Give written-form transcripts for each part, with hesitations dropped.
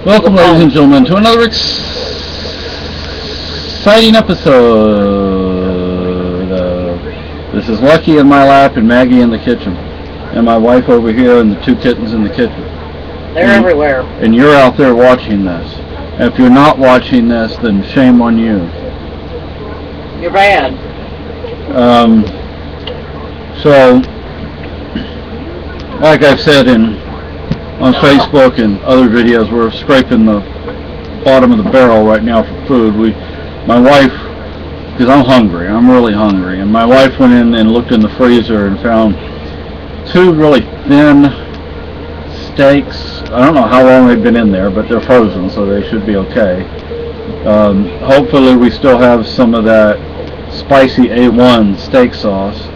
Welcome, ladies and gentlemen, to another exciting episode. This is Lucky in my lap and Maggie in the kitchen, and my wife over here and the two kittens in the kitchen. They're everywhere. And you're out there watching this. And if you're not watching this, then shame on you. You're bad. So, like I've said on Facebook and other videos, we're scraping the bottom of the barrel right now for food. My wife, because I'm hungry, I'm really hungry, and my wife went in and looked in the freezer and found two really thin steaks. I don't know how long they've been in there, but they're frozen, so they should be okay. Hopefully we still have some of that spicy A1 steak sauce.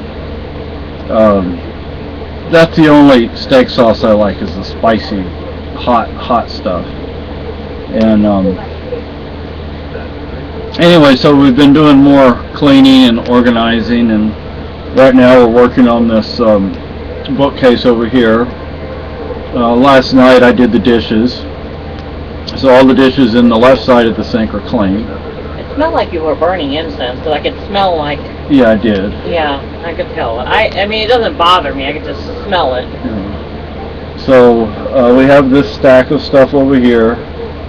That's the only steak sauce I like, is the spicy, hot stuff. And anyway, so we've been doing more cleaning and organizing, and right now we're working on this bookcase over here. Last night I did the dishes, so all the dishes in the left side of the sink are clean. It smelled like you were burning incense, because I could smell like... Yeah, I did. Yeah, I could tell. I mean, it doesn't bother me, I could just smell it. Yeah. So we have this stack of stuff over here,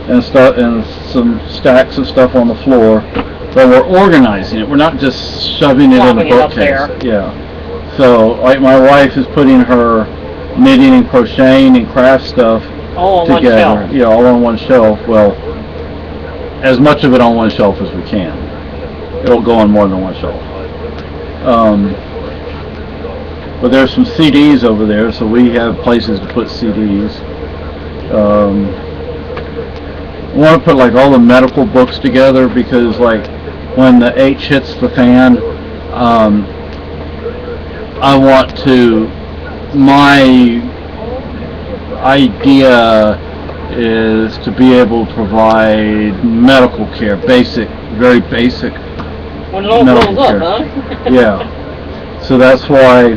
and some stacks of stuff on the floor, but we're organizing it. We're not just shoving it in the bookcase. Yeah. So, like, my wife is putting her knitting and crocheting and craft stuff all on together. One shelf. Yeah, all on one shelf. Well, as much of it on one shelf as we can. It'll go on more than one shelf. But there's some CDs over there, so we have places to put CDs. I want to put like all the medical books together, because like when the H hits the fan, my idea is to be able to provide medical care, very basic when it all medical blows care. Up, huh? Yeah. So that's why,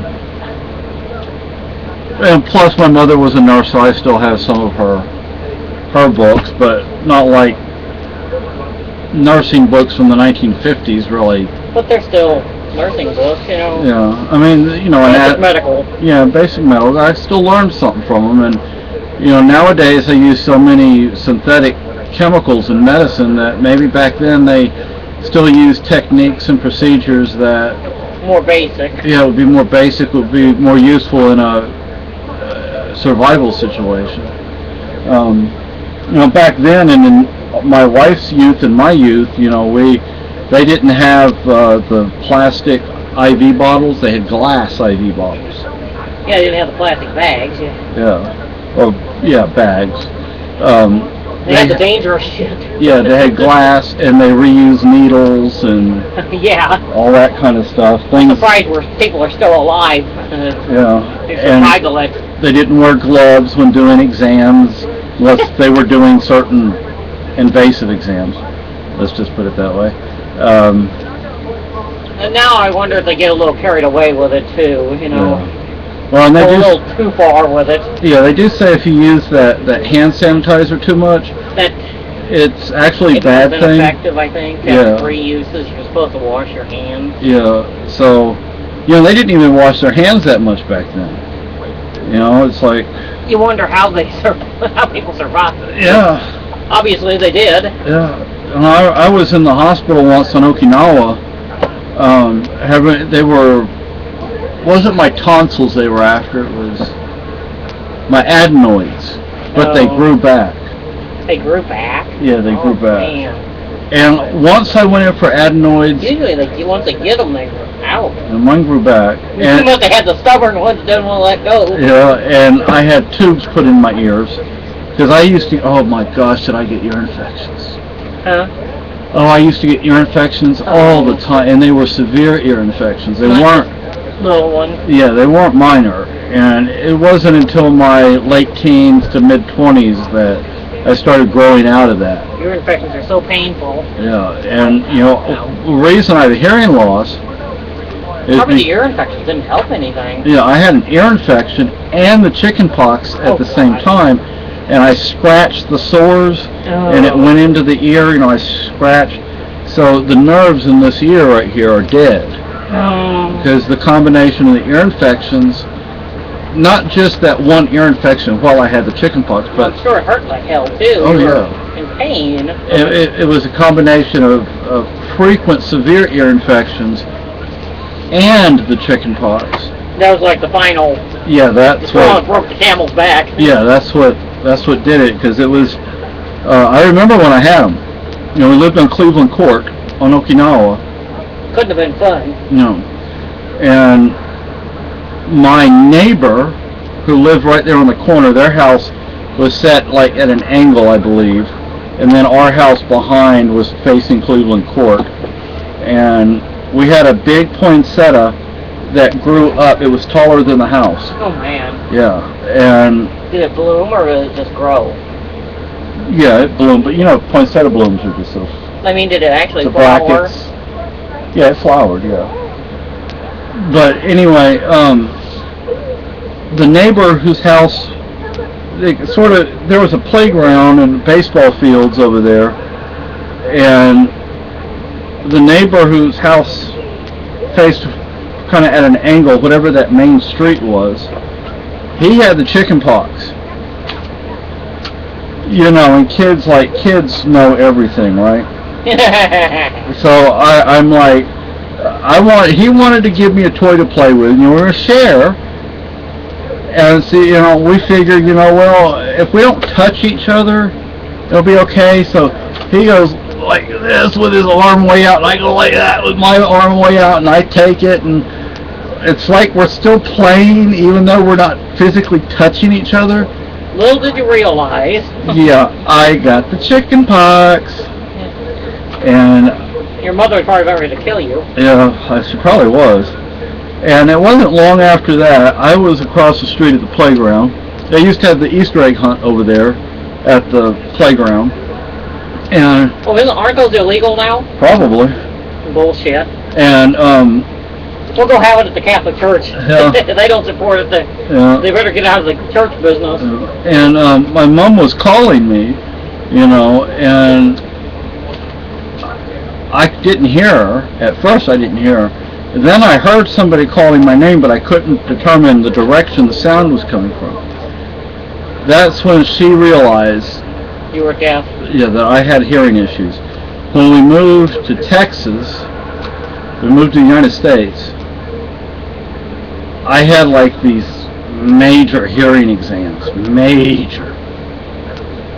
and plus my mother was a nurse, so I still have some of her books, but not like nursing books from the 1950s, really. But they're still nursing books, you know. Yeah, I mean, you know, basic medical. Yeah, basic medical. I still learned something from them, and you know, nowadays they use so many synthetic chemicals in medicine that maybe back then they still use techniques and procedures that more basic. Yeah, it would be more basic, would be more useful in a survival situation. You know, back then, and in my wife's youth and my youth, you know, they didn't have the plastic IV bottles. They had glass IV bottles. Yeah, they didn't have the plastic bags. Yeah. Or bags. They had the dangerous shit. Yeah, they had glass, and they reused needles and yeah, all that kind of stuff. I'm surprised people are still alive. Yeah. They survived the lead. They didn't wear gloves when doing exams, unless they were doing certain invasive exams. Let's just put it that way. And now I wonder if they get a little carried away with it too, you know. Yeah. Well, and they a little too far with it. Yeah, they do say if you use that hand sanitizer too much, that it's actually a bad thing. Effective, I think. Yeah. 3 uses. You're supposed to wash your hands. Yeah. So, you know, they didn't even wash their hands that much back then. You know, it's like. You wonder how people survived. Yeah. Obviously, they did. Yeah. And I was in the hospital once on Okinawa. Wasn't my tonsils they were after, it was my adenoids, but they grew back. They grew back? Yeah, they grew back. Man. And once I went in for adenoids... Usually, once they get them, they grew out. And mine grew back. You must have had the stubborn ones that didn't want to let go. Yeah, and I had tubes put in my ears, because I used to, oh my gosh, did I get ear infections? Huh? Oh, I used to get ear infections all the time, and they were severe ear infections. They weren't... Little one. Yeah, they weren't minor, and it wasn't until my late teens to mid-20s that I started growing out of that. Ear infections are so painful. Yeah, and you know, the reason I have hearing loss is probably the ear infections didn't help anything. Yeah, I had an ear infection and the chicken pox at the same time, and I scratched the sores, and it went into the ear. You know, I scratched. So the nerves in this ear right here are dead because the combination of the ear infections, not just that one ear infection while I had the chickenpox, but I'm sure it hurt like hell too. Oh yeah. In pain. It was a combination of frequent severe ear infections and the chickenpox. That was like the final. Yeah, that's what broke the camel's back. Yeah, that's what did it, because it was. I remember when I had them. You know, we lived on Cleveland Court on Okinawa. Couldn't have been fun. No, and my neighbor, who lived right there on the corner, their house was set like at an angle, I believe, and then our house behind was facing Cleveland Court, and we had a big poinsettia that grew up. It was taller than the house. Oh man. Yeah, and did it bloom or did it just grow? Yeah, it bloomed, but you know, poinsettia blooms are just so. I mean, did it actually flower? Brackets. Yeah, it flowered. Yeah. But anyway, the neighbor whose house, there was a playground and baseball fields over there, and the neighbor whose house faced kind of at an angle, whatever that main street was, he had the chicken pox. You know, and kids know everything, right? So I'm like, he wanted to give me a toy to play with, and we were going to share. And see, you know, we figured, you know, well, if we don't touch each other, it'll be okay. So he goes like this with his arm way out, and I go like that with my arm way out, and I take it, and it's like we're still playing, even though we're not physically touching each other. Little did you realize. Yeah, I got the chicken pox. And your mother was probably about ready to kill you. Yeah, she probably was. And it wasn't long after that, I was across the street at the playground. They used to have the Easter egg hunt over there at the playground. And aren't those illegal now? Probably. Bullshit. And we'll go have it at the Catholic Church. Yeah. If they don't support it, they better get out of the church business. And my mom was calling me, you know, and I didn't hear her. At first I didn't hear her. Then I heard somebody calling my name, but I couldn't determine the direction the sound was coming from. That's when she realized you were deaf. Yeah, that I had hearing issues. When we moved to Texas, we moved to the United States, I had like these major hearing exams. Major.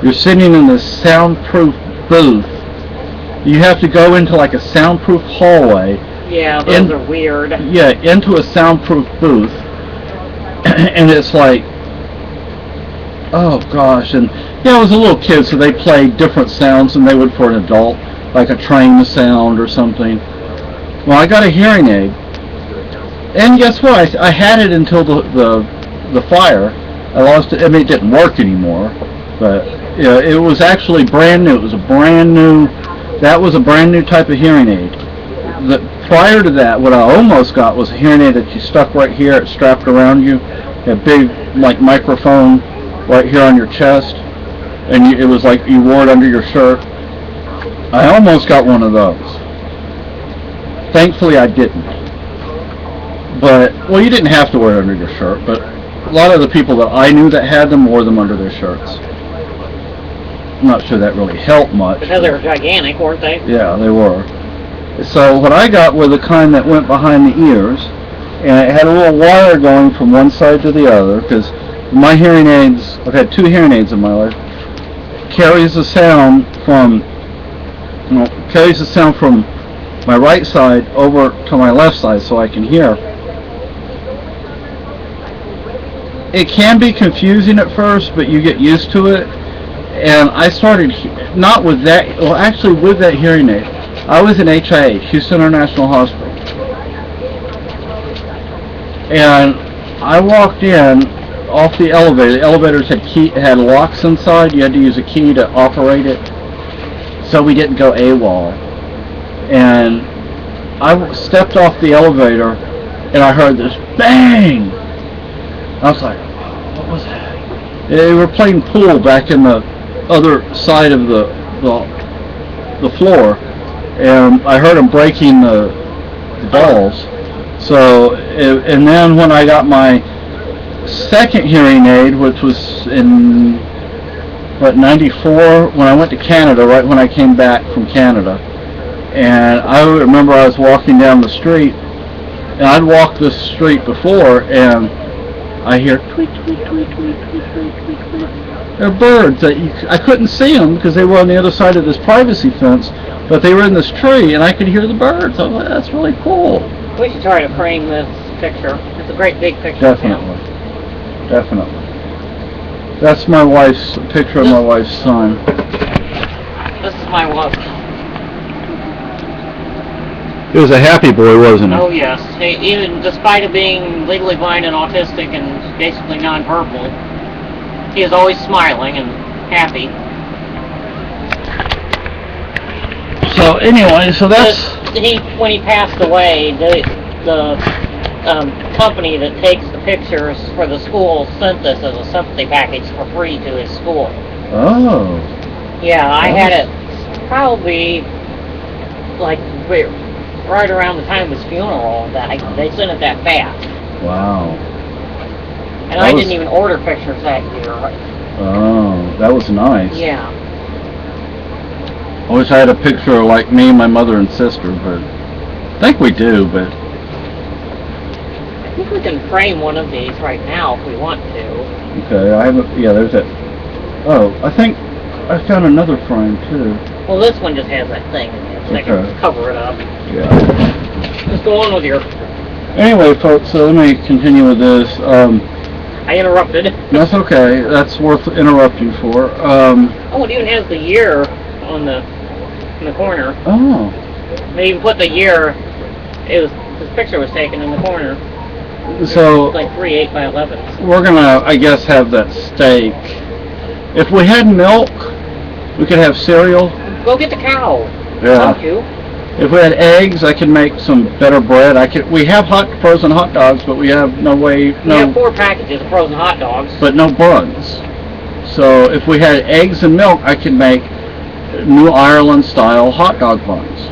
You're sitting in this soundproof booth. You have to go into like a soundproof hallway. Yeah, those are weird. Yeah, into a soundproof booth. And it's like, oh gosh. And yeah, I was a little kid, so they played different sounds than they would for an adult, like a train sound or something. Well, I got a hearing aid. And guess what? I had it until the fire. I lost it. I mean, it didn't work anymore. But yeah, it was actually brand new. It was a brand new. That was a brand new type of hearing aid. Prior to that, what I almost got was a hearing aid that you stuck right here. It strapped around you. A big like microphone right here on your chest, and it was like you wore it under your shirt. I almost got one of those. Thankfully, I didn't. But, well, you didn't have to wear it under your shirt, but a lot of the people that I knew that had them wore them under their shirts. I'm not sure that really helped much. Because they were gigantic, weren't they? Yeah, they were. So what I got were the kind that went behind the ears, and it had a little wire going from one side to the other, because my hearing aids, I've had 2 hearing aids in my life, carries the sound from my right side over to my left side so I can hear. It can be confusing at first, but you get used to it. And I started, not with that, well actually with that hearing aid. I was in HIH, Houston International Hospital. And I walked in off the elevator. The elevators had locks inside. You had to use a key to operate it. So we didn't go AWOL. And I stepped off the elevator and I heard this bang. I was like, what was that? They were playing pool back in the other side of the floor, and I heard them breaking the balls. So, and then when I got my second hearing aid, which was in '94, when I went to Canada, right when I came back from Canada, and I remember I was walking down the street, and I'd walked this street before, and I hear tweet, tweet, tweet, tweet, tweet, tweet, tweet, tweet. They're birds that I couldn't see them because they were on the other side of this privacy fence, but they were in this tree, and I could hear the birds. I was like, that's really cool. We should try to frame this picture. It's a great big picture. Definitely. Definitely. That's my wife's picture of my wife's son. This is my wife. He was a happy boy, wasn't he? Oh yes. Even despite of being legally blind and autistic and basically nonverbal, he is always smiling and happy. So anyway, so that's... When he passed away, the company that takes the pictures for the school sent this as a sympathy package for free to his school. Oh. Yeah, I had it probably like right around the time of his funeral. They sent it that fast. Wow. And I didn't even order pictures that year. Oh, that was nice. Yeah. I wish I had a picture of like me, my mother, and sister, but I think we do, but... I think we can frame one of these right now if we want to. Okay, I have a... Yeah, there's that... Oh, I think I found another frame, too. Well, this one just has that thing in it, so I can cover it up. Yeah. Just go on with your... Anyway, folks, so let me continue with this. I interrupted. That's okay. That's worth interrupting for. Oh, it even has the year on in the corner. Oh. They even put the year. This picture was taken in the corner. So it's like 3 8x11s. We're gonna, I guess, have that steak. If we had milk, we could have cereal. Go get the cow. Yeah. Don't you? If we had eggs, I could make some better bread. We have frozen hot dogs, but we have no way. We have 4 packages of frozen hot dogs. But no buns. So if we had eggs and milk, I could make New Ireland style hot dog buns.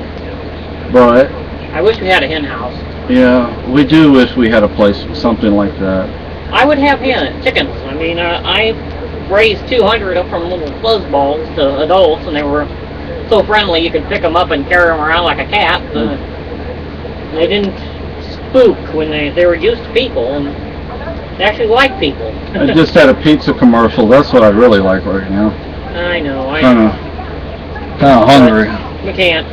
But I wish we had a hen house. Yeah, we do wish we had a place, something like that. I would have chickens. I mean, I raised 200 up from little fuzzballs to adults, and they were so friendly you could pick them up and carry them around like a cat. They didn't spook when they were used to people, and they actually like people. I just had a pizza commercial. That's what I really like right now. I know. Kind of hungry. We can't.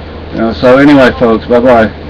So anyway, folks, bye-bye.